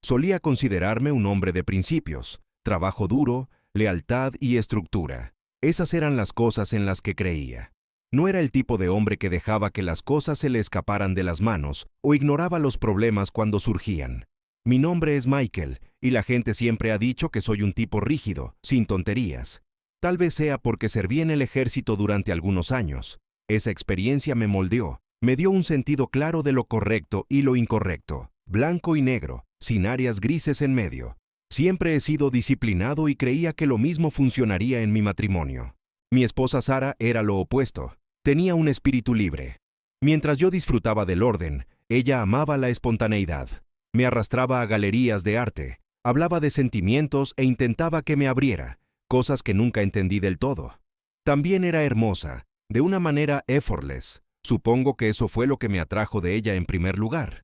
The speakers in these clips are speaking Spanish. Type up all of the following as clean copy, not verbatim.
Solía considerarme un hombre de principios, trabajo duro, lealtad y estructura. Esas eran las cosas en las que creía. No era el tipo de hombre que dejaba que las cosas se le escaparan de las manos o ignoraba los problemas cuando surgían. Mi nombre es Michael, y la gente siempre ha dicho que soy un tipo rígido, sin tonterías. Tal vez sea porque serví en el ejército durante algunos años. Esa experiencia me moldeó, me dio un sentido claro de lo correcto y lo incorrecto, blanco y negro, sin áreas grises en medio. Siempre he sido disciplinado y creía que lo mismo funcionaría en mi matrimonio. Mi esposa Sara era lo opuesto. Tenía un espíritu libre. Mientras yo disfrutaba del orden, ella amaba la espontaneidad. Me arrastraba a galerías de arte, hablaba de sentimientos e intentaba que me abriera, cosas que nunca entendí del todo. También era hermosa, de una manera effortless. Supongo que eso fue lo que me atrajo de ella en primer lugar.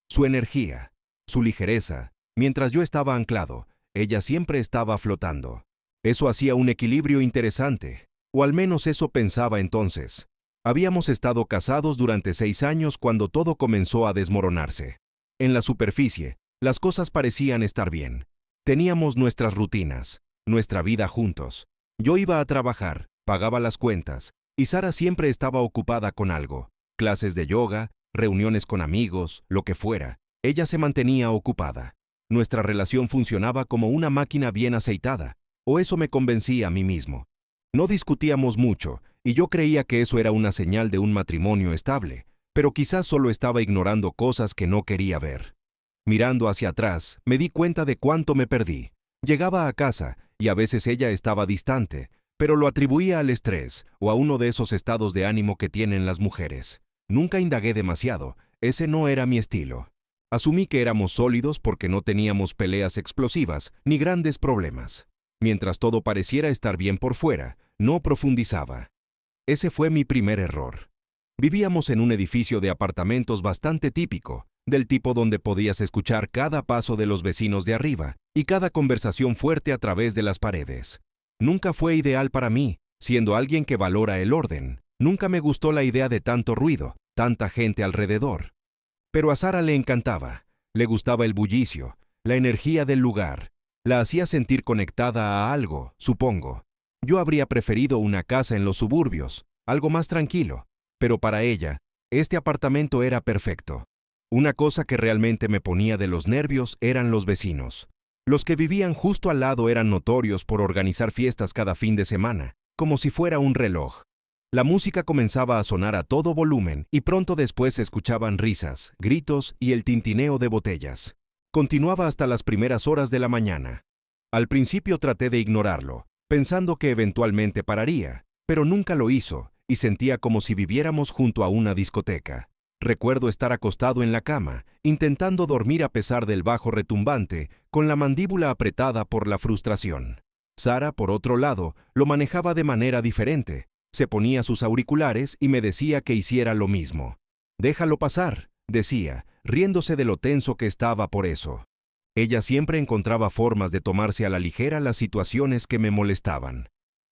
Su energía, su ligereza. Mientras yo estaba anclado, ella siempre estaba flotando. Eso hacía un equilibrio interesante, o al menos eso pensaba entonces. Habíamos estado casados durante 6 años cuando todo comenzó a desmoronarse. En la superficie, las cosas parecían estar bien. Teníamos nuestras rutinas, nuestra vida juntos. Yo iba a trabajar, pagaba las cuentas, y Sara siempre estaba ocupada con algo. Clases de yoga, reuniones con amigos, lo que fuera. Ella se mantenía ocupada. Nuestra relación funcionaba como una máquina bien aceitada, o eso me convencía a mí mismo. No discutíamos mucho, y yo creía que eso era una señal de un matrimonio estable, pero quizás solo estaba ignorando cosas que no quería ver. Mirando hacia atrás, me di cuenta de cuánto me perdí. Llegaba a casa, y a veces ella estaba distante, pero lo atribuía al estrés, o a uno de esos estados de ánimo que tienen las mujeres. Nunca indagué demasiado, ese no era mi estilo. Asumí que éramos sólidos porque no teníamos peleas explosivas ni grandes problemas. Mientras todo pareciera estar bien por fuera, no profundizaba. Ese fue mi primer error. Vivíamos en un edificio de apartamentos bastante típico, del tipo donde podías escuchar cada paso de los vecinos de arriba y cada conversación fuerte a través de las paredes. Nunca fue ideal para mí, siendo alguien que valora el orden. Nunca me gustó la idea de tanto ruido, tanta gente alrededor. Pero a Sara le encantaba, le gustaba el bullicio, la energía del lugar, la hacía sentir conectada a algo, supongo. Yo habría preferido una casa en los suburbios, algo más tranquilo, pero para ella, este apartamento era perfecto. Una cosa que realmente me ponía de los nervios eran los vecinos. Los que vivían justo al lado eran notorios por organizar fiestas cada fin de semana, como si fuera un reloj. La música comenzaba a sonar a todo volumen y pronto después se escuchaban risas, gritos y el tintineo de botellas. Continuaba hasta las primeras horas de la mañana. Al principio traté de ignorarlo, pensando que eventualmente pararía, pero nunca lo hizo y sentía como si viviéramos junto a una discoteca. Recuerdo estar acostado en la cama, intentando dormir a pesar del bajo retumbante, con la mandíbula apretada por la frustración. Sara, por otro lado, lo manejaba de manera diferente. Se ponía sus auriculares y me decía que hiciera lo mismo. «Déjalo pasar», decía, riéndose de lo tenso que estaba por eso. Ella siempre encontraba formas de tomarse a la ligera las situaciones que me molestaban.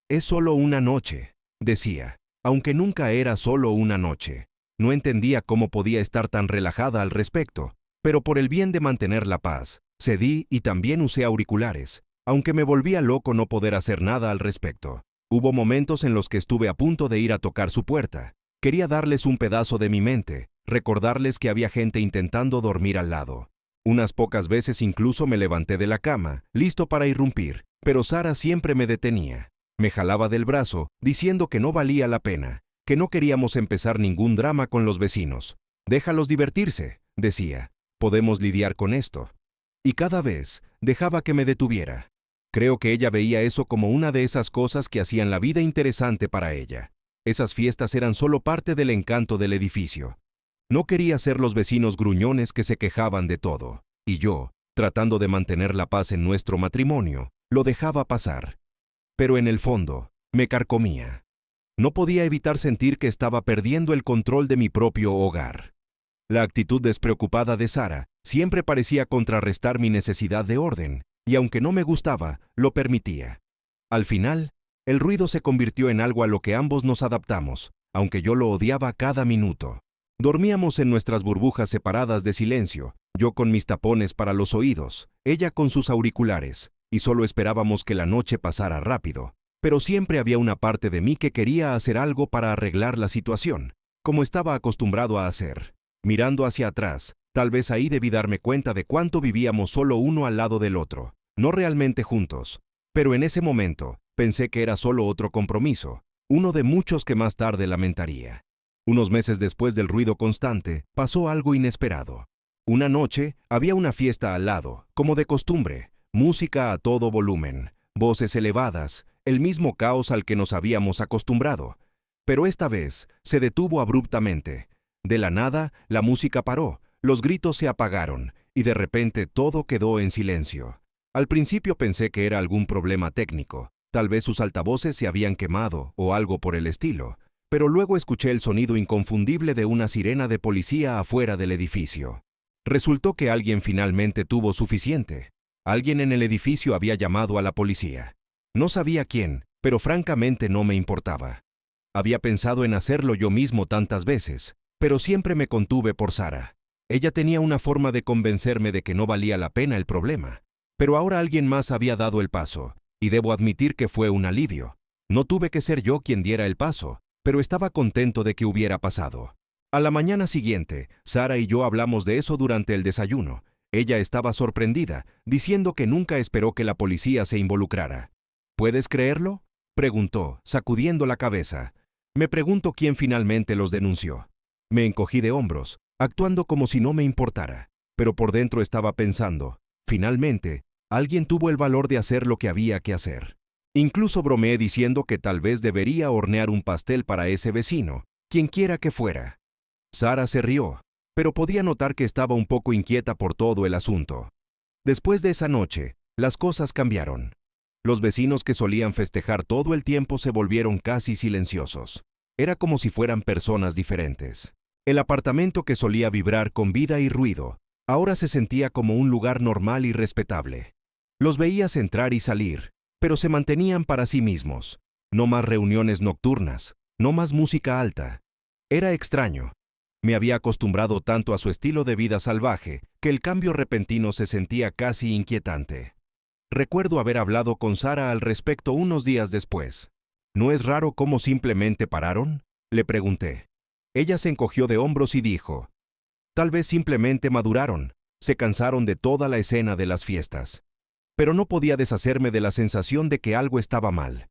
«Es solo una noche», decía, aunque nunca era solo una noche. No entendía cómo podía estar tan relajada al respecto, pero por el bien de mantener la paz, cedí y también usé auriculares, aunque me volvía loco no poder hacer nada al respecto. Hubo momentos en los que estuve a punto de ir a tocar su puerta. Quería darles un pedazo de mi mente, recordarles que había gente intentando dormir al lado. Unas pocas veces incluso me levanté de la cama, listo para irrumpir, pero Sara siempre me detenía. Me jalaba del brazo, diciendo que no valía la pena, que no queríamos empezar ningún drama con los vecinos. «Déjalos divertirse», decía. «Podemos lidiar con esto». Y cada vez dejaba que me detuviera. Creo que ella veía eso como una de esas cosas que hacían la vida interesante para ella. Esas fiestas eran solo parte del encanto del edificio. No quería ser los vecinos gruñones que se quejaban de todo. Y yo, tratando de mantener la paz en nuestro matrimonio, lo dejaba pasar. Pero en el fondo, me carcomía. No podía evitar sentir que estaba perdiendo el control de mi propio hogar. La actitud despreocupada de Sara siempre parecía contrarrestar mi necesidad de orden, y aunque no me gustaba, lo permitía. Al final, el ruido se convirtió en algo a lo que ambos nos adaptamos, aunque yo lo odiaba cada minuto. Dormíamos en nuestras burbujas separadas de silencio, Yo con mis tapones para los oídos, ella con sus auriculares, y solo esperábamos que la noche pasara rápido. Pero siempre había una parte de mí que quería hacer algo para arreglar la situación, como estaba acostumbrado a hacer. Mirando hacia atrás, tal vez ahí debí darme cuenta de cuánto vivíamos solo uno al lado del otro, no realmente juntos. Pero en ese momento, pensé que era solo otro compromiso, uno de muchos que más tarde lamentaría. Unos meses después del ruido constante, pasó algo inesperado. Una noche, había una fiesta al lado, como de costumbre, música a todo volumen, voces elevadas, el mismo caos al que nos habíamos acostumbrado. Pero esta vez, se detuvo abruptamente. De la nada, la música paró, los gritos se apagaron, y de repente todo quedó en silencio. Al principio pensé que era algún problema técnico, tal vez sus altavoces se habían quemado o algo por el estilo, pero luego escuché el sonido inconfundible de una sirena de policía afuera del edificio. Resultó que alguien finalmente tuvo suficiente. Alguien en el edificio había llamado a la policía. No sabía quién, pero francamente no me importaba. Había pensado en hacerlo yo mismo tantas veces, pero siempre me contuve por Sara. Ella tenía una forma de convencerme de que no valía la pena el problema. Pero ahora alguien más había dado el paso, y debo admitir que fue un alivio. No tuve que ser yo quien diera el paso, pero estaba contento de que hubiera pasado. A la mañana siguiente, Sara y yo hablamos de eso durante el desayuno. Ella estaba sorprendida, diciendo que nunca esperó que la policía se involucrara. ¿Puedes creerlo?, preguntó, sacudiendo la cabeza. Me pregunto quién finalmente los denunció. Me encogí de hombros, actuando como si no me importara, pero por dentro estaba pensando, finalmente, alguien tuvo el valor de hacer lo que había que hacer. Incluso bromeé diciendo que tal vez debería hornear un pastel para ese vecino, quien quiera que fuera. Sara se rió, pero podía notar que estaba un poco inquieta por todo el asunto. Después de esa noche, las cosas cambiaron. Los vecinos que solían festejar todo el tiempo se volvieron casi silenciosos. Era como si fueran personas diferentes. El apartamento que solía vibrar con vida y ruido, ahora se sentía como un lugar normal y respetable. Los veías entrar y salir, pero se mantenían para sí mismos. No más reuniones nocturnas, no más música alta. Era extraño. Me había acostumbrado tanto a su estilo de vida salvaje que el cambio repentino se sentía casi inquietante. Recuerdo haber hablado con Sara al respecto unos días después. ¿No es raro cómo simplemente pararon?, le pregunté. Ella se encogió de hombros y dijo, tal vez simplemente maduraron, se cansaron de toda la escena de las fiestas. Pero no podía deshacerme de la sensación de que algo estaba mal.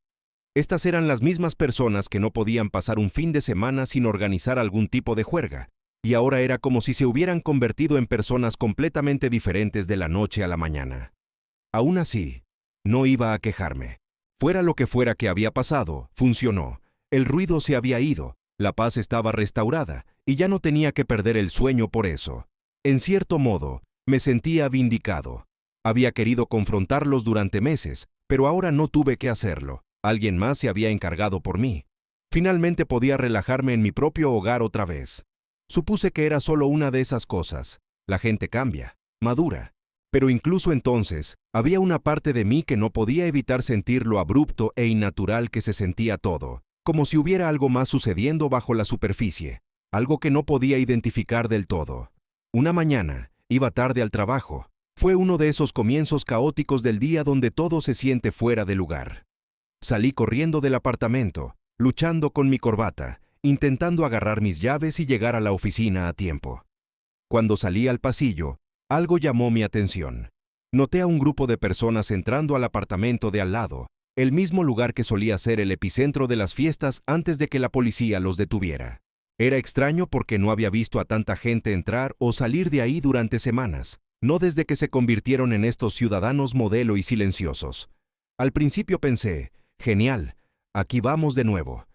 Estas eran las mismas personas que no podían pasar un fin de semana sin organizar algún tipo de juerga, y ahora era como si se hubieran convertido en personas completamente diferentes de la noche a la mañana. Aún así, no iba a quejarme. Fuera lo que fuera que había pasado, funcionó. El ruido se había ido, la paz estaba restaurada, y ya no tenía que perder el sueño por eso. En cierto modo, me sentía vindicado. Había querido confrontarlos durante meses, pero ahora no tuve que hacerlo. Alguien más se había encargado por mí. Finalmente podía relajarme en mi propio hogar otra vez. Supuse que era solo una de esas cosas. La gente cambia, madura. Pero incluso entonces, había una parte de mí que no podía evitar sentir lo abrupto e innatural que se sentía todo, como si hubiera algo más sucediendo bajo la superficie, algo que no podía identificar del todo. Una mañana, iba tarde al trabajo. Fue uno de esos comienzos caóticos del día donde todo se siente fuera de lugar. Salí corriendo del apartamento, luchando con mi corbata, intentando agarrar mis llaves y llegar a la oficina a tiempo. Cuando salí al pasillo, algo llamó mi atención. Noté a un grupo de personas entrando al apartamento de al lado, el mismo lugar que solía ser el epicentro de las fiestas antes de que la policía los detuviera. Era extraño porque no había visto a tanta gente entrar o salir de ahí durante semanas, no desde que se convirtieron en estos ciudadanos modelo y silenciosos. Al principio pensé, genial, aquí vamos de nuevo.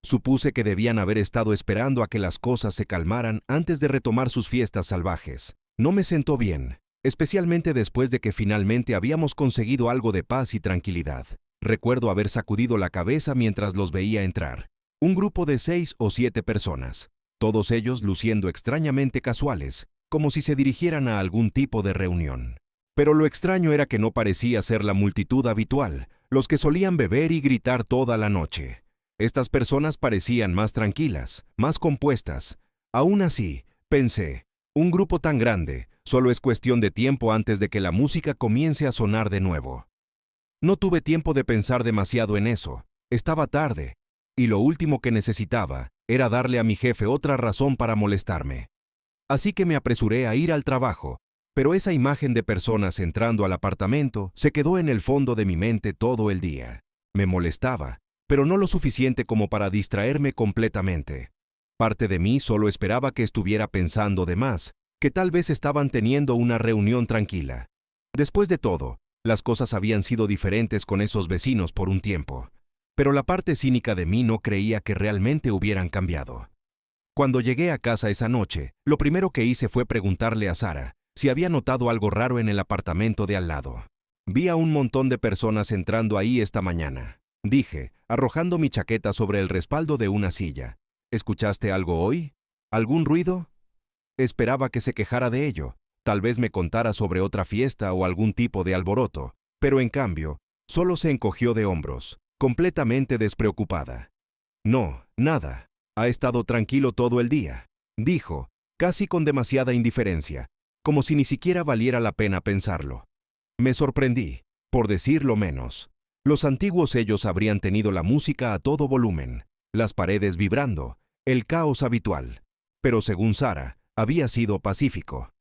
Supuse que debían haber estado esperando a que las cosas se calmaran antes de retomar sus fiestas salvajes. No me sentó bien, especialmente después de que finalmente habíamos conseguido algo de paz y tranquilidad. Recuerdo haber sacudido la cabeza mientras los veía entrar. Un grupo de 6 o 7 personas, todos ellos luciendo extrañamente casuales, como si se dirigieran a algún tipo de reunión. Pero lo extraño era que no parecía ser la multitud habitual, los que solían beber y gritar toda la noche. Estas personas parecían más tranquilas, más compuestas. Aún así, pensé, un grupo tan grande, Solo es cuestión de tiempo antes de que la música comience a sonar de nuevo. No tuve tiempo de pensar demasiado en eso. Estaba tarde, y lo último que necesitaba era darle a mi jefe otra razón para molestarme. Así que me apresuré a ir al trabajo, pero esa imagen de personas entrando al apartamento se quedó en el fondo de mi mente todo el día. Me molestaba, pero no lo suficiente como para distraerme completamente. Parte de mí solo esperaba que estuviera pensando de más, que tal vez estaban teniendo una reunión tranquila. Después de todo, las cosas habían sido diferentes con esos vecinos por un tiempo, pero la parte cínica de mí no creía que realmente hubieran cambiado. Cuando llegué a casa esa noche, lo primero que hice fue preguntarle a Sara si había notado algo raro en el apartamento de al lado. Vi a un montón de personas entrando ahí esta mañana, dije, arrojando mi chaqueta sobre el respaldo de una silla. ¿Escuchaste algo hoy? ¿Algún ruido? Esperaba que se quejara de ello, tal vez me contara sobre otra fiesta o algún tipo de alboroto, pero en cambio, solo se encogió de hombros, completamente despreocupada. No, nada. Ha estado tranquilo todo el día, dijo, casi con demasiada indiferencia, como si ni siquiera valiera la pena pensarlo. Me sorprendí, por decirlo menos. Los antiguos sellos habrían tenido la música a todo volumen, las paredes vibrando, el caos habitual. Pero según Sara, había sido pacífico.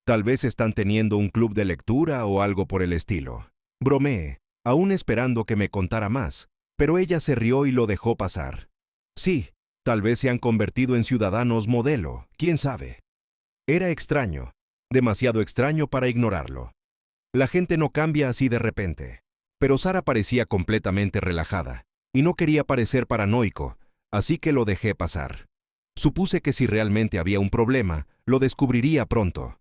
Tal vez están teniendo un club de lectura o algo por el estilo. Bromeé, aún esperando que me contara más, pero ella se rió y lo dejó pasar. Sí, tal vez se han convertido en ciudadanos modelo, quién sabe. Era extraño, demasiado extraño para ignorarlo. La gente no cambia así de repente. Pero Sara parecía completamente relajada, y no quería parecer paranoico, así que lo dejé pasar. Supuse que si realmente había un problema, lo descubriría pronto.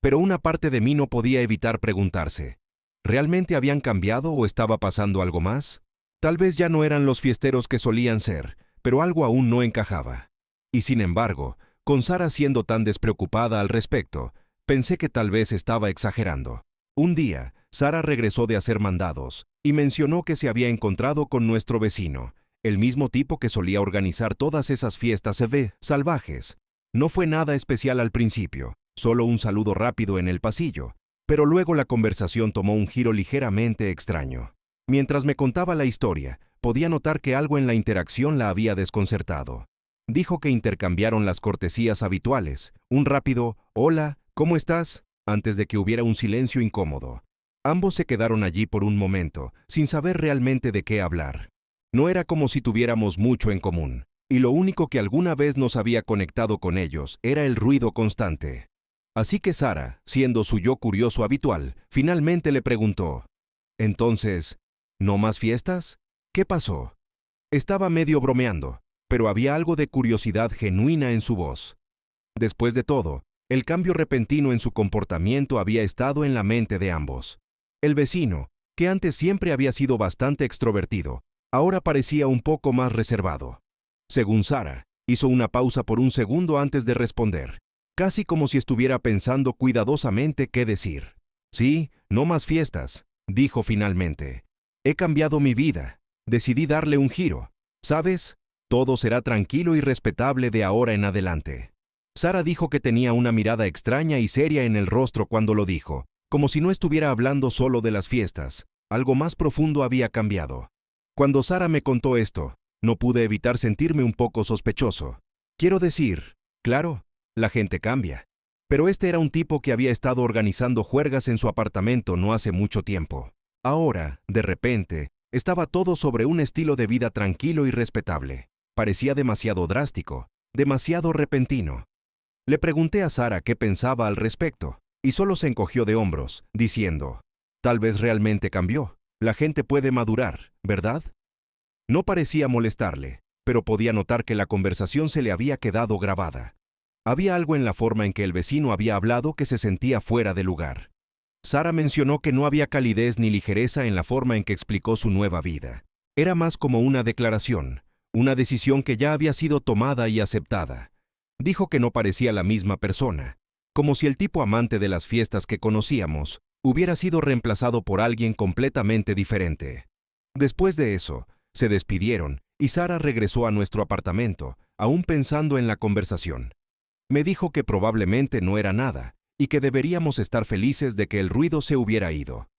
Pero una parte de mí no podía evitar preguntarse, ¿realmente habían cambiado o estaba pasando algo más? Tal vez ya no eran los fiesteros que solían ser, pero algo aún no encajaba. Y sin embargo, con Sara siendo tan despreocupada al respecto, pensé que tal vez estaba exagerando. Un día, Sara regresó de hacer mandados y mencionó que se había encontrado con nuestro vecino, el mismo tipo que solía organizar todas esas fiestas salvajes. No fue nada especial al principio, solo un saludo rápido en el pasillo, pero luego la conversación tomó un giro ligeramente extraño. Mientras me contaba la historia, podía notar que algo en la interacción la había desconcertado. Dijo que intercambiaron las cortesías habituales, un rápido «Hola, ¿cómo estás?», antes de que hubiera un silencio incómodo. Ambos se quedaron allí por un momento, sin saber realmente de qué hablar. No era como si tuviéramos mucho en común, y lo único que alguna vez nos había conectado con ellos era el ruido constante. Así que Sara, siendo su yo curioso habitual, finalmente le preguntó, «Entonces, ¿no más fiestas? ¿Qué pasó?». Estaba medio bromeando, pero había algo de curiosidad genuina en su voz. Después de todo, el cambio repentino en su comportamiento había estado en la mente de ambos. El vecino, que antes siempre había sido bastante extrovertido, ahora parecía un poco más reservado. Según Sara, hizo una pausa por un segundo antes de responder, casi como si estuviera pensando cuidadosamente qué decir. «Sí, no más fiestas», dijo finalmente. «He cambiado mi vida. Decidí darle un giro. ¿Sabes? Todo será tranquilo y respetable de ahora en adelante». Sara dijo que tenía una mirada extraña y seria en el rostro cuando lo dijo, como si no estuviera hablando solo de las fiestas. Algo más profundo había cambiado. Cuando Sara me contó esto, no pude evitar sentirme un poco sospechoso. Quiero decir, claro, la gente cambia. Pero este era un tipo que había estado organizando juergas en su apartamento no hace mucho tiempo. Ahora, de repente, estaba todo sobre un estilo de vida tranquilo y respetable. Parecía demasiado drástico, demasiado repentino. Le pregunté a Sara qué pensaba al respecto, y solo se encogió de hombros, diciendo, «Tal vez realmente cambió. La gente puede madurar, ¿verdad?». No parecía molestarle, pero podía notar que la conversación se le había quedado grabada. Había algo en la forma en que el vecino había hablado que se sentía fuera de lugar. Sara mencionó que no había calidez ni ligereza en la forma en que explicó su nueva vida. Era más como una declaración, una decisión que ya había sido tomada y aceptada. Dijo que no parecía la misma persona, como si el tipo amante de las fiestas que conocíamos hubiera sido reemplazado por alguien completamente diferente. Después de eso, se despidieron y Sara regresó a nuestro apartamento, aún pensando en la conversación. Me dijo que probablemente no era nada y que deberíamos estar felices de que el ruido se hubiera ido.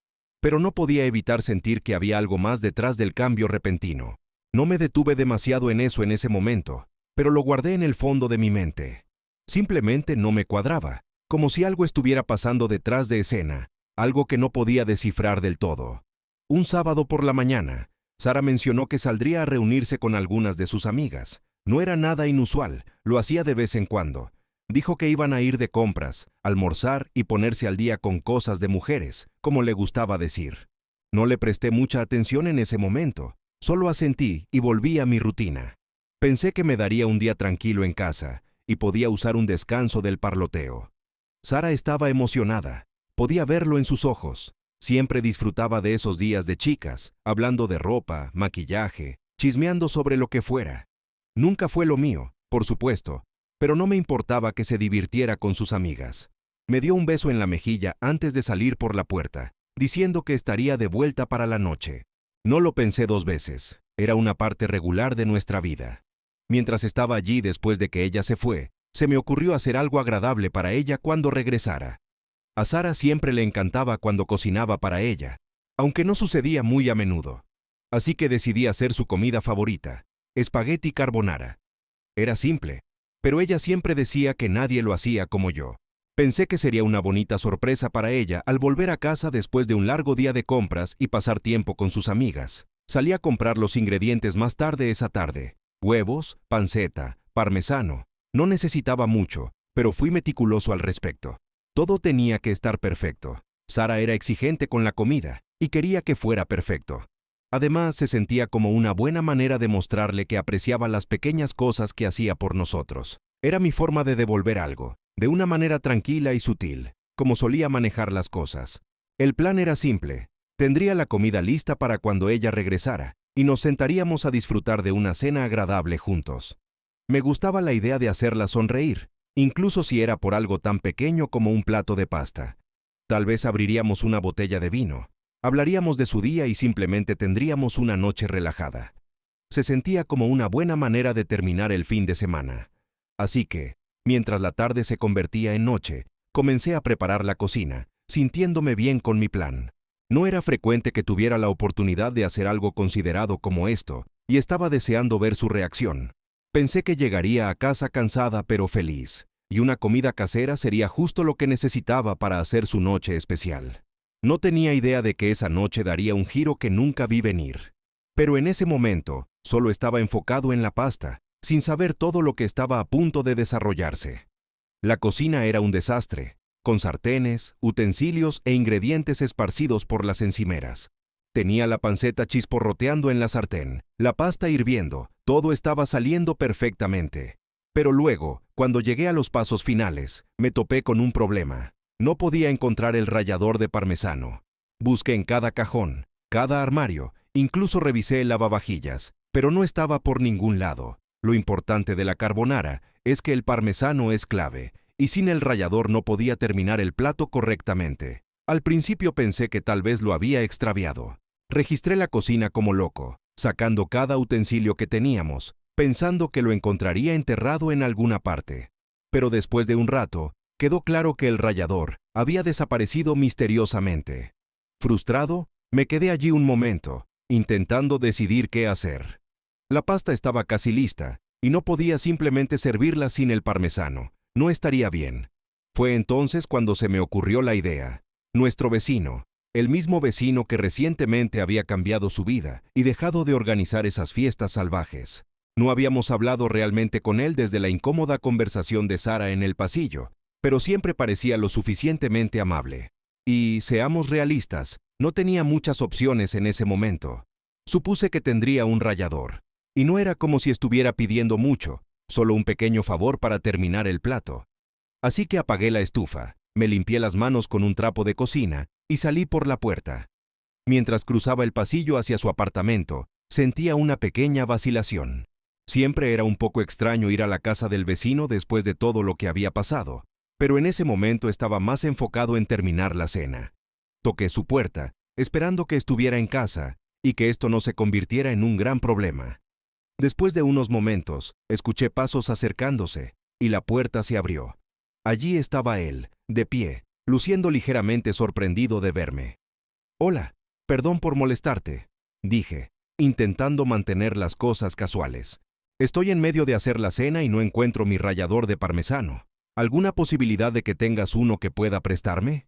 Pero no podía evitar sentir que había algo más detrás del cambio repentino. No me detuve demasiado en eso en ese momento, pero lo guardé en el fondo de mi mente. Simplemente no me cuadraba, como si algo estuviera pasando detrás de escena, algo que no podía descifrar del todo. Un sábado por la mañana, Sara mencionó que saldría a reunirse con algunas de sus amigas. No era nada inusual, lo hacía de vez en cuando. Dijo que iban a ir de compras, almorzar y ponerse al día con cosas de mujeres, como le gustaba decir. No le presté mucha atención en ese momento, solo asentí y volví a mi rutina. Pensé que me daría un día tranquilo en casa y podía usar un descanso del parloteo. Sara estaba emocionada, podía verlo en sus ojos. Siempre disfrutaba de esos días de chicas, hablando de ropa, maquillaje, chismeando sobre lo que fuera. Nunca fue lo mío, por supuesto, pero no me importaba que se divirtiera con sus amigas. Me dio un beso en la mejilla antes de salir por la puerta, diciendo que estaría de vuelta para la noche. No lo pensé 2 veces, era una parte regular de nuestra vida. Mientras estaba allí después de que ella se fue, se me ocurrió hacer algo agradable para ella cuando regresara. A Sara siempre le encantaba cuando cocinaba para ella, aunque no sucedía muy a menudo. Así que decidí hacer su comida favorita, espagueti carbonara. Era simple, pero ella siempre decía que nadie lo hacía como yo. Pensé que sería una bonita sorpresa para ella al volver a casa después de un largo día de compras y pasar tiempo con sus amigas. Salí a comprar los ingredientes más tarde esa tarde. Huevos, panceta, parmesano. No necesitaba mucho, pero fui meticuloso al respecto. Todo tenía que estar perfecto. Sara era exigente con la comida y quería que fuera perfecto. Además, se sentía como una buena manera de mostrarle que apreciaba las pequeñas cosas que hacía por nosotros. Era mi forma de devolver algo, de una manera tranquila y sutil, como solía manejar las cosas. El plan era simple. Tendría la comida lista para cuando ella regresara y nos sentaríamos a disfrutar de una cena agradable juntos. Me gustaba la idea de hacerla sonreír, incluso si era por algo tan pequeño como un plato de pasta. Tal vez abriríamos una botella de vino, hablaríamos de su día y simplemente tendríamos una noche relajada. Se sentía como una buena manera de terminar el fin de semana. Así que, mientras la tarde se convertía en noche, comencé a preparar la cocina, sintiéndome bien con mi plan. No era frecuente que tuviera la oportunidad de hacer algo considerado como esto, y estaba deseando ver su reacción. Pensé que llegaría a casa cansada pero feliz, y una comida casera sería justo lo que necesitaba para hacer su noche especial. No tenía idea de que esa noche daría un giro que nunca vi venir. Pero en ese momento, solo estaba enfocado en la pasta, sin saber todo lo que estaba a punto de desarrollarse. La cocina era un desastre, con sartenes, utensilios e ingredientes esparcidos por las encimeras. Tenía la panceta chisporroteando en la sartén, la pasta hirviendo, todo estaba saliendo perfectamente. Pero luego, cuando llegué a los pasos finales, me topé con un problema. No podía encontrar el rallador de parmesano. Busqué en cada cajón, cada armario, incluso revisé el lavavajillas, pero no estaba por ningún lado. Lo importante de la carbonara es que el parmesano es clave, y sin el rallador no podía terminar el plato correctamente. Al principio pensé que tal vez lo había extraviado. Registré la cocina como loco, sacando cada utensilio que teníamos, pensando que lo encontraría enterrado en alguna parte. Pero después de un rato, quedó claro que el rallador había desaparecido misteriosamente. Frustrado, me quedé allí un momento, intentando decidir qué hacer. La pasta estaba casi lista, y no podía simplemente servirla sin el parmesano. No estaría bien. Fue entonces cuando se me ocurrió la idea. Nuestro vecino, el mismo vecino que recientemente había cambiado su vida y dejado de organizar esas fiestas salvajes. No habíamos hablado realmente con él desde la incómoda conversación de Sara en el pasillo, pero siempre parecía lo suficientemente amable. Y, seamos realistas, no tenía muchas opciones en ese momento. Supuse que tendría un rallador, y no era como si estuviera pidiendo mucho, solo un pequeño favor para terminar el plato. Así que apagué la estufa, me limpié las manos con un trapo de cocina y salí por la puerta. Mientras cruzaba el pasillo hacia su apartamento, sentía una pequeña vacilación. Siempre era un poco extraño ir a la casa del vecino después de todo lo que había pasado, pero en ese momento estaba más enfocado en terminar la cena. Toqué su puerta, esperando que estuviera en casa y que esto no se convirtiera en un gran problema. Después de unos momentos, escuché pasos acercándose y la puerta se abrió. Allí estaba él, de pie, luciendo ligeramente sorprendido de verme. «Hola, perdón por molestarte», dije, intentando mantener las cosas casuales. «Estoy en medio de hacer la cena y no encuentro mi rallador de parmesano. ¿Alguna posibilidad de que tengas uno que pueda prestarme?»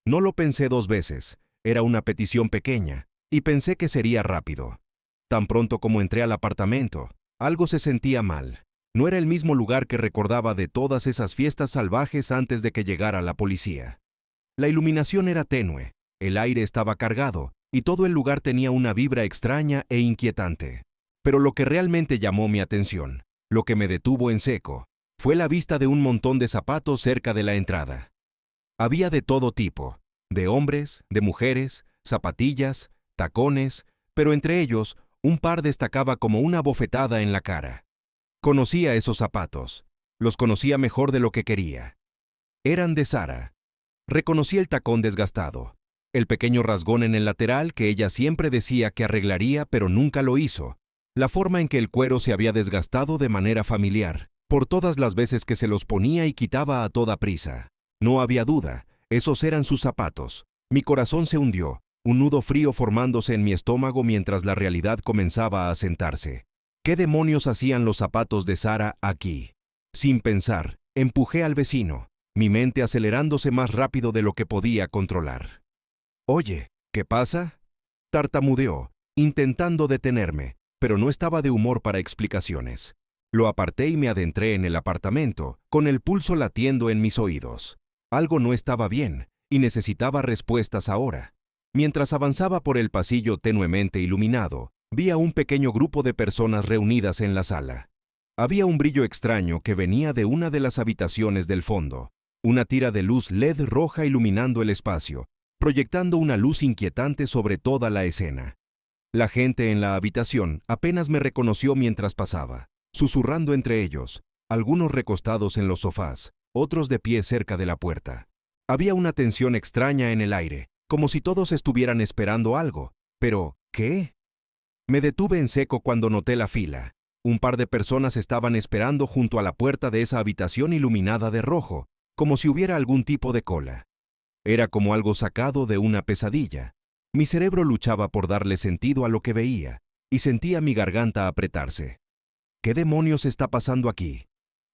No lo pensé 2 veces. Era una petición pequeña, y pensé que sería rápido. Tan pronto como entré al apartamento, algo se sentía mal. No era el mismo lugar que recordaba de todas esas fiestas salvajes antes de que llegara la policía. La iluminación era tenue, el aire estaba cargado, y todo el lugar tenía una vibra extraña e inquietante. Pero lo que realmente llamó mi atención, lo que me detuvo en seco, fue la vista de un montón de zapatos cerca de la entrada. Había de todo tipo, de hombres, de mujeres, zapatillas, tacones, pero entre ellos, un par destacaba como una bofetada en la cara. Conocía esos zapatos. Los conocía mejor de lo que quería. Eran de Sara. Reconocí el tacón desgastado, el pequeño rasgón en el lateral que ella siempre decía que arreglaría pero nunca lo hizo, la forma en que el cuero se había desgastado de manera familiar, por todas las veces que se los ponía y quitaba a toda prisa. No había duda, esos eran sus zapatos. Mi corazón se hundió, un nudo frío formándose en mi estómago mientras la realidad comenzaba a asentarse. ¿Qué demonios hacían los zapatos de Sara aquí? Sin pensar, empujé al vecino, mi mente acelerándose más rápido de lo que podía controlar. «Oye, ¿qué pasa?», tartamudeó, intentando detenerme, pero no estaba de humor para explicaciones. Lo aparté y me adentré en el apartamento, con el pulso latiendo en mis oídos. Algo no estaba bien, y necesitaba respuestas ahora. Mientras avanzaba por el pasillo tenuemente iluminado, vi a un pequeño grupo de personas reunidas en la sala. Había un brillo extraño que venía de una de las habitaciones del fondo, una tira de luz LED roja iluminando el espacio, proyectando una luz inquietante sobre toda la escena. La gente en la habitación apenas me reconoció mientras pasaba, susurrando entre ellos, algunos recostados en los sofás, otros de pie cerca de la puerta. Había una tensión extraña en el aire, como si todos estuvieran esperando algo. Pero, ¿qué? Me detuve en seco cuando noté la fila. Un par de personas estaban esperando junto a la puerta de esa habitación iluminada de rojo, como si hubiera algún tipo de cola. Era como algo sacado de una pesadilla. Mi cerebro luchaba por darle sentido a lo que veía, y sentía mi garganta apretarse. ¿Qué demonios está pasando aquí?,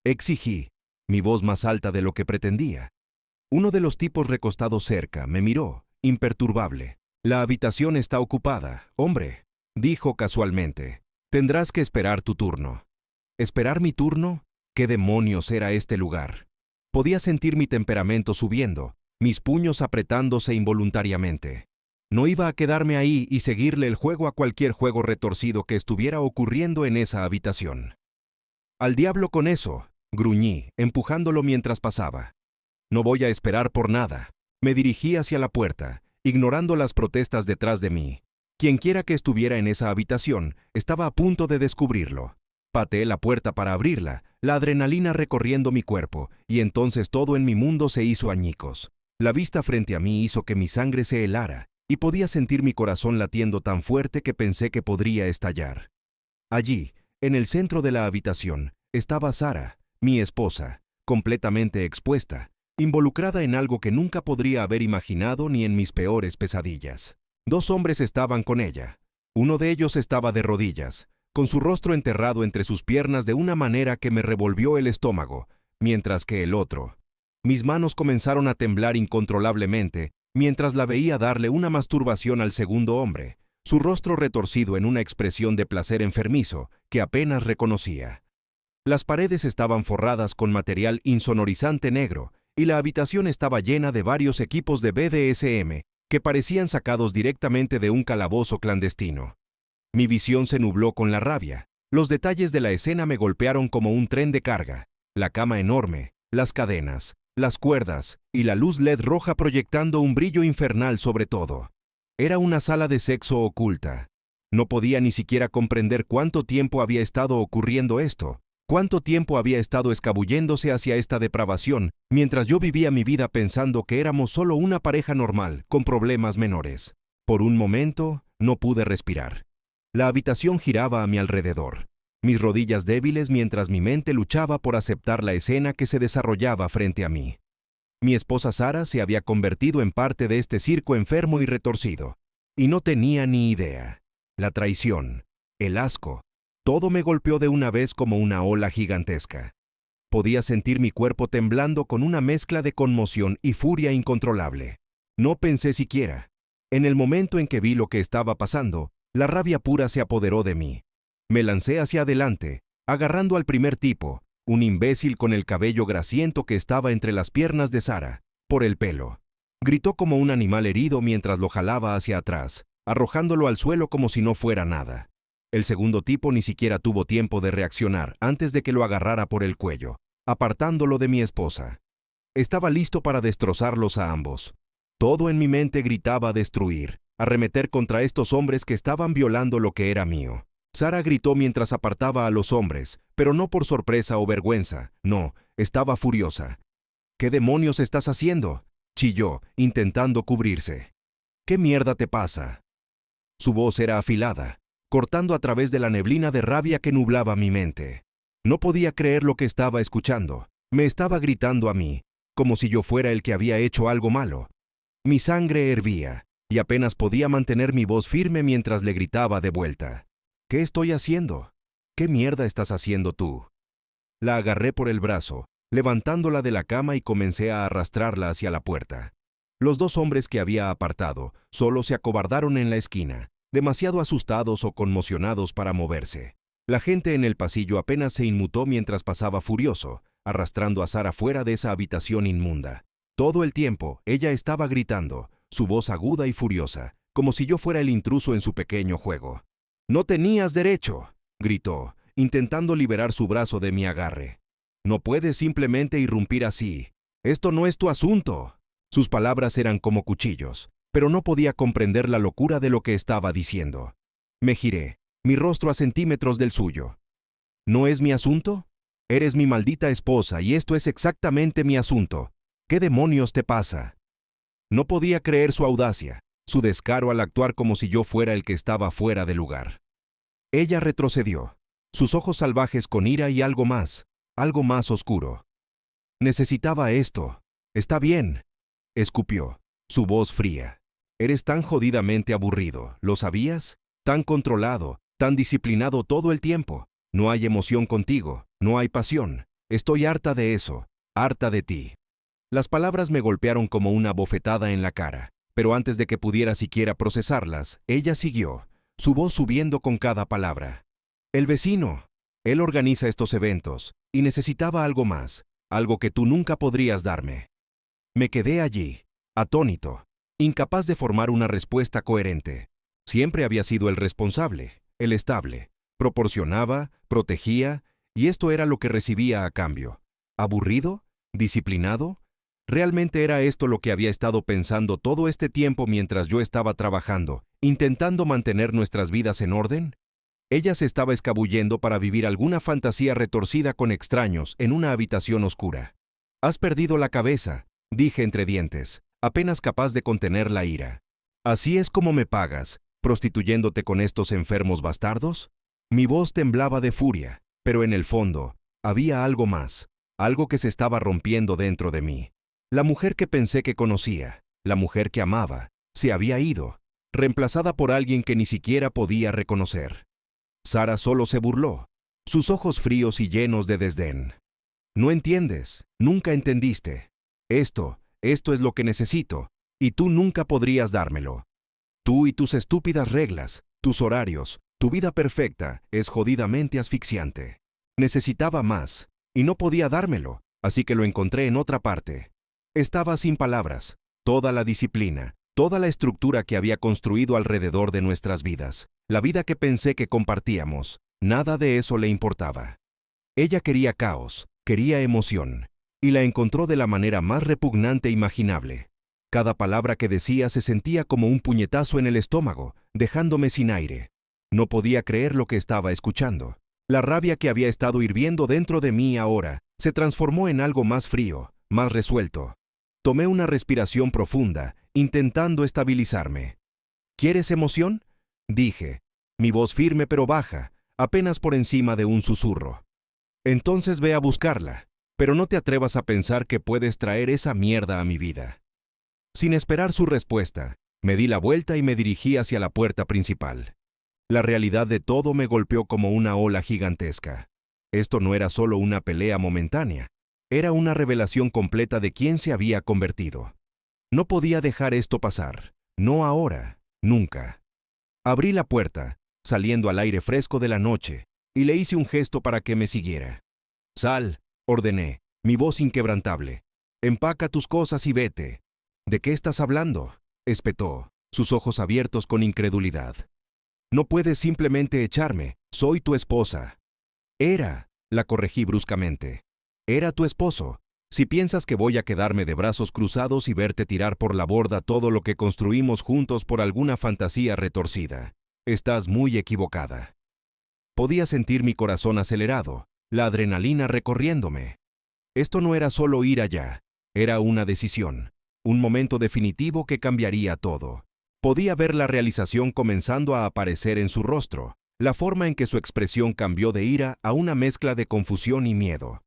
exigí, mi voz más alta de lo que pretendía. Uno de los tipos recostados cerca me miró, imperturbable. «La habitación está ocupada, hombre», dijo casualmente. «Tendrás que esperar tu turno». ¿Esperar mi turno? ¿Qué demonios era este lugar? Podía sentir mi temperamento subiendo, mis puños apretándose involuntariamente. No iba a quedarme ahí y seguirle el juego a cualquier juego retorcido que estuviera ocurriendo en esa habitación. «Al diablo con eso», gruñí, empujándolo mientras pasaba. «No voy a esperar por nada». Me dirigí hacia la puerta, ignorando las protestas detrás de mí. Quienquiera que estuviera en esa habitación estaba a punto de descubrirlo. Pateé la puerta para abrirla, la adrenalina recorriendo mi cuerpo, y entonces todo en mi mundo se hizo añicos. La vista frente a mí hizo que mi sangre se helara, y podía sentir mi corazón latiendo tan fuerte que pensé que podría estallar. Allí, en el centro de la habitación, estaba Sara, mi esposa, completamente expuesta, involucrada en algo que nunca podría haber imaginado ni en mis peores pesadillas. 2 hombres estaban con ella. Uno de ellos estaba de rodillas, con su rostro enterrado entre sus piernas de una manera que me revolvió el estómago, mientras que el otro. Mis manos comenzaron a temblar incontrolablemente mientras la veía darle una masturbación al segundo hombre, su rostro retorcido en una expresión de placer enfermizo que apenas reconocía. Las paredes estaban forradas con material insonorizante negro, y la habitación estaba llena de varios equipos de BDSM que parecían sacados directamente de un calabozo clandestino. Mi visión se nubló con la rabia. Los detalles de la escena me golpearon como un tren de carga. La cama enorme, las cadenas, las cuerdas y la luz LED roja proyectando un brillo infernal sobre todo. Era una sala de sexo oculta. No podía ni siquiera comprender cuánto tiempo había estado ocurriendo esto. ¿Cuánto tiempo había estado escabulléndose hacia esta depravación, mientras yo vivía mi vida pensando que éramos solo una pareja normal, con problemas menores? Por un momento, no pude respirar. La habitación giraba a mi alrededor, mis rodillas débiles mientras mi mente luchaba por aceptar la escena que se desarrollaba frente a mí. Mi esposa Sara se había convertido en parte de este circo enfermo y retorcido. Y no tenía ni idea. La traición, el asco, todo me golpeó de una vez como una ola gigantesca. Podía sentir mi cuerpo temblando con una mezcla de conmoción y furia incontrolable. No pensé siquiera. En el momento en que vi lo que estaba pasando, la rabia pura se apoderó de mí. Me lancé hacia adelante, agarrando al primer tipo, un imbécil con el cabello grasiento que estaba entre las piernas de Sara, por el pelo. Gritó como un animal herido mientras lo jalaba hacia atrás, arrojándolo al suelo como si no fuera nada. El segundo tipo ni siquiera tuvo tiempo de reaccionar antes de que lo agarrara por el cuello, apartándolo de mi esposa. Estaba listo para destrozarlos a ambos. Todo en mi mente gritaba destruir, arremeter contra estos hombres que estaban violando lo que era mío. Sara gritó mientras apartaba a los hombres, pero no por sorpresa o vergüenza, no, estaba furiosa. ¿Qué demonios estás haciendo?, chilló, intentando cubrirse. ¿Qué mierda te pasa? Su voz era afilada, cortando a través de la neblina de rabia que nublaba mi mente. No podía creer lo que estaba escuchando. Me estaba gritando a mí, como si yo fuera el que había hecho algo malo. Mi sangre hervía, y apenas podía mantener mi voz firme mientras le gritaba de vuelta. ¿Qué estoy haciendo? ¿Qué mierda estás haciendo tú? La agarré por el brazo, levantándola de la cama y comencé a arrastrarla hacia la puerta. Los dos hombres que había apartado solo se acobardaron en la esquina, demasiado asustados o conmocionados para moverse. La gente en el pasillo apenas se inmutó mientras pasaba furioso, arrastrando a Sara fuera de esa habitación inmunda. Todo el tiempo, ella estaba gritando, su voz aguda y furiosa, como si yo fuera el intruso en su pequeño juego. «¡No tenías derecho!», gritó, intentando liberar su brazo de mi agarre. «No puedes simplemente irrumpir así. Esto no es tu asunto». Sus palabras eran como cuchillos, pero no podía comprender la locura de lo que estaba diciendo. Me giré, mi rostro a centímetros del suyo. ¿No es mi asunto? Eres mi maldita esposa y esto es exactamente mi asunto. ¿Qué demonios te pasa? No podía creer su audacia, su descaro al actuar como si yo fuera el que estaba fuera de lugar. Ella retrocedió, sus ojos salvajes con ira y algo más oscuro. Necesitaba esto. Está bien, escupió, su voz fría. Eres tan jodidamente aburrido, ¿lo sabías? Tan controlado, tan disciplinado todo el tiempo. No hay emoción contigo, no hay pasión. Estoy harta de eso, harta de ti. Las palabras me golpearon como una bofetada en la cara, pero antes de que pudiera siquiera procesarlas, ella siguió, su voz subiendo con cada palabra. El vecino. Él organiza estos eventos, y necesitaba algo más, algo que tú nunca podrías darme. Me quedé allí, atónito, incapaz de formar una respuesta coherente. Siempre había sido el responsable, el estable. Proporcionaba, protegía, y esto era lo que recibía a cambio. ¿Aburrido? ¿Disciplinado? ¿Realmente era esto lo que había estado pensando todo este tiempo mientras yo estaba trabajando, intentando mantener nuestras vidas en orden? Ella se estaba escabullendo para vivir alguna fantasía retorcida con extraños en una habitación oscura. «Has perdido la cabeza», dije entre dientes, apenas capaz de contener la ira. «¿Así es como me pagas, prostituyéndote con estos enfermos bastardos?» Mi voz temblaba de furia, pero en el fondo, había algo más, algo que se estaba rompiendo dentro de mí. La mujer que pensé que conocía, la mujer que amaba, se había ido, reemplazada por alguien que ni siquiera podía reconocer. Sara solo se burló, sus ojos fríos y llenos de desdén. «No entiendes, nunca entendiste. Esto es lo que necesito, y tú nunca podrías dármelo. Tú y tus estúpidas reglas, tus horarios, tu vida perfecta es jodidamente asfixiante. Necesitaba más, y no podía dármelo, así que lo encontré en otra parte. Estaba sin palabras, toda la disciplina, toda la estructura que había construido alrededor de nuestras vidas, la vida que pensé que compartíamos, nada de eso le importaba. Ella quería caos, quería emoción, y la encontró de la manera más repugnante imaginable. Cada palabra que decía se sentía como un puñetazo en el estómago, dejándome sin aire. No podía creer lo que estaba escuchando. La rabia que había estado hirviendo dentro de mí ahora se transformó en algo más frío, más resuelto. Tomé una respiración profunda, intentando estabilizarme. ¿Quieres emoción?, dije, mi voz firme pero baja, apenas por encima de un susurro. Entonces ve a buscarla, pero no te atrevas a pensar que puedes traer esa mierda a mi vida. Sin esperar su respuesta, me di la vuelta y me dirigí hacia la puerta principal. La realidad de todo me golpeó como una ola gigantesca. Esto no era solo una pelea momentánea, era una revelación completa de quién se había convertido. No podía dejar esto pasar, no ahora, nunca. Abrí la puerta, saliendo al aire fresco de la noche, y le hice un gesto para que me siguiera. «Sal», ordené, mi voz inquebrantable. «Empaca tus cosas y vete». «¿De qué estás hablando?», espetó, sus ojos abiertos con incredulidad. «No puedes simplemente echarme, soy tu esposa». «Era», la corregí bruscamente. «Era tu esposo. Si piensas que voy a quedarme de brazos cruzados y verte tirar por la borda todo lo que construimos juntos por alguna fantasía retorcida, estás muy equivocada». Podía sentir mi corazón acelerado, la adrenalina recorriéndome. Esto no era solo ir allá, era una decisión, un momento definitivo que cambiaría todo. Podía ver la realización comenzando a aparecer en su rostro, la forma en que su expresión cambió de ira a una mezcla de confusión y miedo.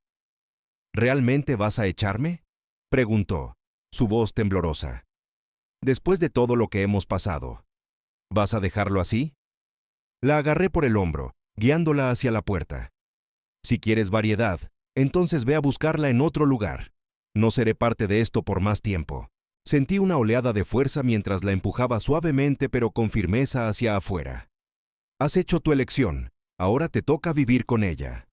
«¿Realmente vas a echarme?», preguntó, su voz temblorosa. «Después de todo lo que hemos pasado, ¿vas a dejarlo así?». La agarré por el hombro, guiándola hacia la puerta. «Si quieres variedad, entonces ve a buscarla en otro lugar. No seré parte de esto por más tiempo». Sentí una oleada de fuerza mientras la empujaba suavemente pero con firmeza hacia afuera. «Has hecho tu elección, ahora te toca vivir con ella».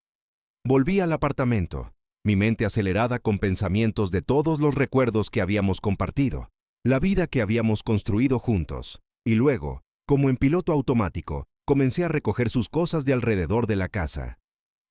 Volví al apartamento, mi mente acelerada con pensamientos de todos los recuerdos que habíamos compartido, la vida que habíamos construido juntos, y luego, como en piloto automático, comencé a recoger sus cosas de alrededor de la casa.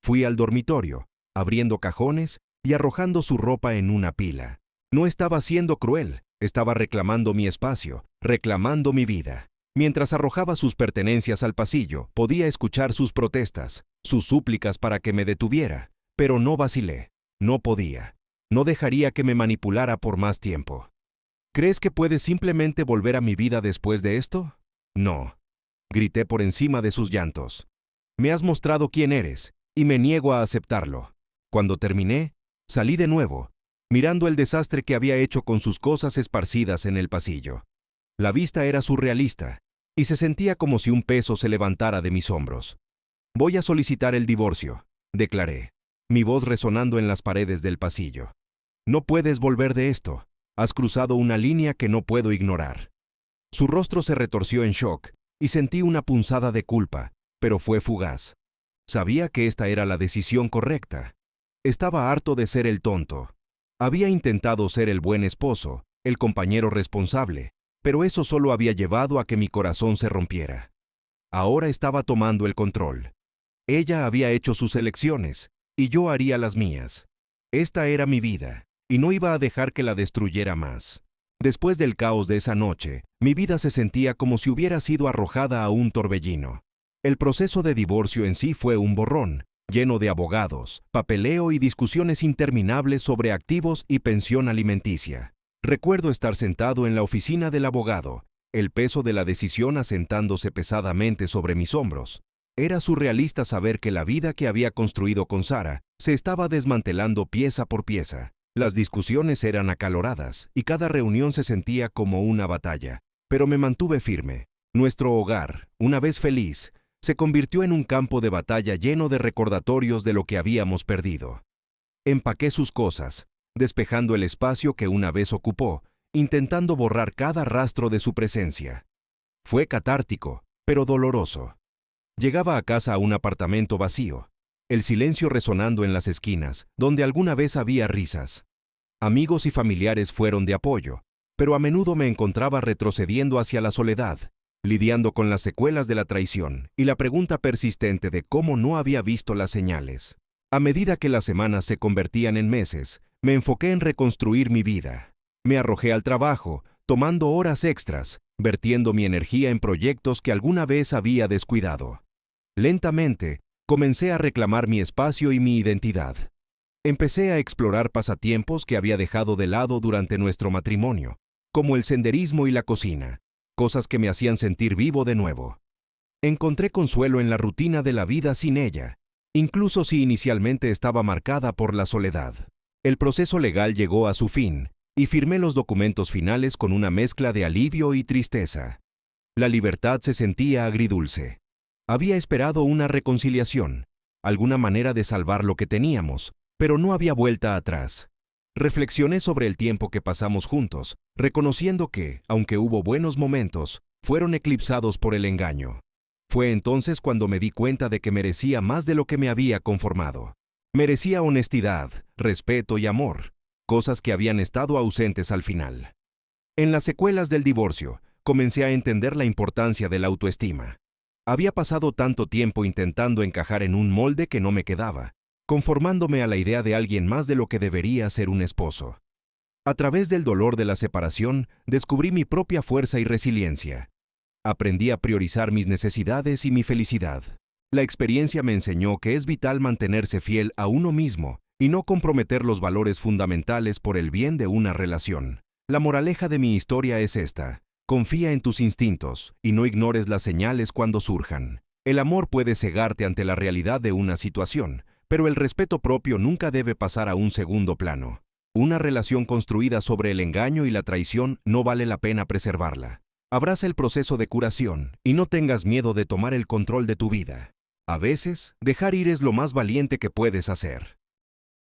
Fui al dormitorio, abriendo cajones y arrojando su ropa en una pila. No estaba siendo cruel, estaba reclamando mi espacio, reclamando mi vida. Mientras arrojaba sus pertenencias al pasillo, podía escuchar sus protestas, sus súplicas para que me detuviera, pero no vacilé, no podía. No dejaría que me manipulara por más tiempo. «¿Crees que puedes simplemente volver a mi vida después de esto?». «No», grité por encima de sus llantos. «Me has mostrado quién eres, y me niego a aceptarlo». Cuando terminé, salí de nuevo, mirando el desastre que había hecho con sus cosas esparcidas en el pasillo. La vista era surrealista, y se sentía como si un peso se levantara de mis hombros. «Voy a solicitar el divorcio», declaré, mi voz resonando en las paredes del pasillo. «No puedes volver de esto. Has cruzado una línea que no puedo ignorar». Su rostro se retorció en shock, y sentí una punzada de culpa, pero fue fugaz. Sabía que esta era la decisión correcta. Estaba harto de ser el tonto. Había intentado ser el buen esposo, el compañero responsable, pero eso solo había llevado a que mi corazón se rompiera. Ahora estaba tomando el control. Ella había hecho sus elecciones, y yo haría las mías. Esta era mi vida, y no iba a dejar que la destruyera más. Después del caos de esa noche, mi vida se sentía como si hubiera sido arrojada a un torbellino. El proceso de divorcio en sí fue un borrón, lleno de abogados, papeleo y discusiones interminables sobre activos y pensión alimenticia. Recuerdo estar sentado en la oficina del abogado, el peso de la decisión asentándose pesadamente sobre mis hombros. Era surrealista saber que la vida que había construido con Sara se estaba desmantelando pieza por pieza. Las discusiones eran acaloradas y cada reunión se sentía como una batalla, pero me mantuve firme. Nuestro hogar, una vez feliz, se convirtió en un campo de batalla lleno de recordatorios de lo que habíamos perdido. Empaqué sus cosas, despejando el espacio que una vez ocupó, intentando borrar cada rastro de su presencia. Fue catártico, pero doloroso. Llegaba a casa a un apartamento vacío, el silencio resonando en las esquinas, donde alguna vez había risas. Amigos y familiares fueron de apoyo, pero a menudo me encontraba retrocediendo hacia la soledad, lidiando con las secuelas de la traición y la pregunta persistente de cómo no había visto las señales. A medida que las semanas se convertían en meses, me enfoqué en reconstruir mi vida. Me arrojé al trabajo, tomando horas extras, vertiendo mi energía en proyectos que alguna vez había descuidado. Lentamente, comencé a reclamar mi espacio y mi identidad. Empecé a explorar pasatiempos que había dejado de lado durante nuestro matrimonio, como el senderismo y la cocina, cosas que me hacían sentir vivo de nuevo. Encontré consuelo en la rutina de la vida sin ella, incluso si inicialmente estaba marcada por la soledad. El proceso legal llegó a su fin, y firmé los documentos finales con una mezcla de alivio y tristeza. La libertad se sentía agridulce. Había esperado una reconciliación, alguna manera de salvar lo que teníamos, pero no había vuelta atrás. Reflexioné sobre el tiempo que pasamos juntos, reconociendo que, aunque hubo buenos momentos, fueron eclipsados por el engaño. Fue entonces cuando me di cuenta de que merecía más de lo que me había conformado. Merecía honestidad, respeto y amor, cosas que habían estado ausentes al final. En las secuelas del divorcio, comencé a entender la importancia de la autoestima. Había pasado tanto tiempo intentando encajar en un molde que no me quedaba, conformándome a la idea de alguien más de lo que debería ser un esposo. A través del dolor de la separación, descubrí mi propia fuerza y resiliencia. Aprendí a priorizar mis necesidades y mi felicidad. La experiencia me enseñó que es vital mantenerse fiel a uno mismo y no comprometer los valores fundamentales por el bien de una relación. La moraleja de mi historia es esta: confía en tus instintos y no ignores las señales cuando surjan. El amor puede cegarte ante la realidad de una situación, pero el respeto propio nunca debe pasar a un segundo plano. Una relación construida sobre el engaño y la traición no vale la pena preservarla. Abraza el proceso de curación y no tengas miedo de tomar el control de tu vida. A veces, dejar ir es lo más valiente que puedes hacer.